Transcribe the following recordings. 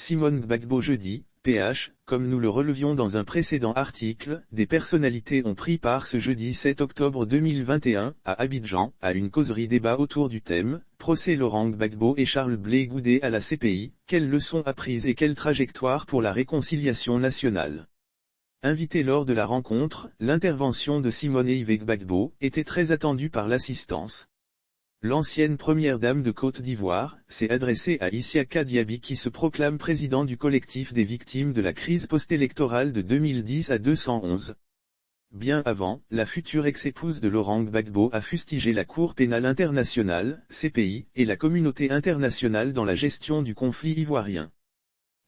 Simone Gbagbo jeudi, PH, comme nous le relevions dans un précédent article, des personnalités ont pris part ce jeudi 7 octobre 2021, à Abidjan, à une causerie débat autour du thème « Procès Laurent Gbagbo et Charles Blé Goudé à la CPI, quelles leçons apprises et quelle trajectoire pour la réconciliation nationale ?» Invité lors de la rencontre, l'intervention de Simone Yves Gbagbo était très attendue par l'assistance. L'ancienne première dame de Côte d'Ivoire s'est adressée à Isiaka Diaby qui se proclame président du collectif des victimes de la crise post-électorale de 2010 à 211. Bien avant, la future ex-épouse de Laurent Gbagbo a fustigé la Cour pénale internationale, CPI, et la communauté internationale dans la gestion du conflit ivoirien.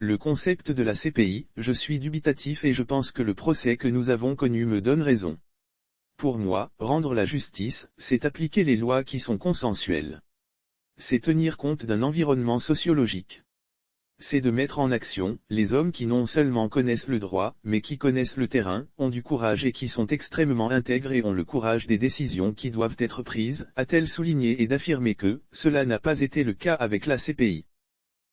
Le concept de la CPI, je suis dubitatif et je pense que le procès que nous avons connu me donne raison. Pour moi, rendre la justice, c'est appliquer les lois qui sont consensuelles. C'est tenir compte d'un environnement sociologique. C'est de mettre en action les hommes qui non seulement connaissent le droit, mais qui connaissent le terrain, ont du courage et qui sont extrêmement intègres et ont le courage des décisions qui doivent être prises, a-t-elle souligné et d'affirmer que cela n'a pas été le cas avec la CPI.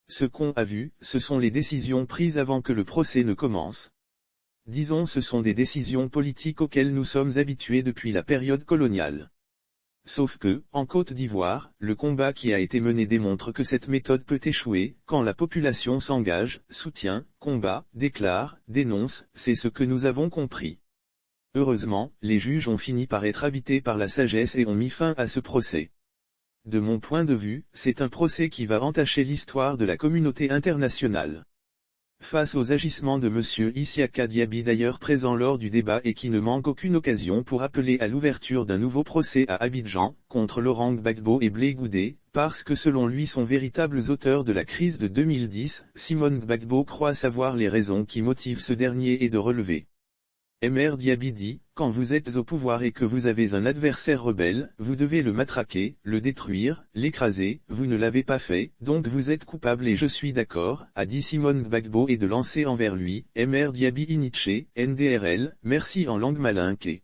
Ce qu'on a vu, ce sont les décisions prises avant que le procès ne commence. Disons, ce sont des décisions politiques auxquelles nous sommes habitués depuis la période coloniale. Sauf que, en Côte d'Ivoire, le combat qui a été mené démontre que cette méthode peut échouer, quand la population s'engage, soutient, combat, déclare, dénonce, c'est ce que nous avons compris. Heureusement, les juges ont fini par être habités par la sagesse et ont mis fin à ce procès. De mon point de vue, c'est un procès qui va entacher l'histoire de la communauté internationale. Face aux agissements de M. Isiaka Diaby d'ailleurs présent lors du débat et qui ne manque aucune occasion pour appeler à l'ouverture d'un nouveau procès à Abidjan, contre Laurent Gbagbo et Blé Goudé, parce que selon lui sont véritables auteurs de la crise de 2010, Simone Gbagbo croit savoir les raisons qui motivent ce dernier et de relever. Mr Diaby dit, quand vous êtes au pouvoir et que vous avez un adversaire rebelle, vous devez le matraquer, le détruire, l'écraser, vous ne l'avez pas fait, donc vous êtes coupable et je suis d'accord, a dit Simone Gbagbo et de lancer envers lui, Mr Diaby Iniché, NDRL, merci en langue malinquée.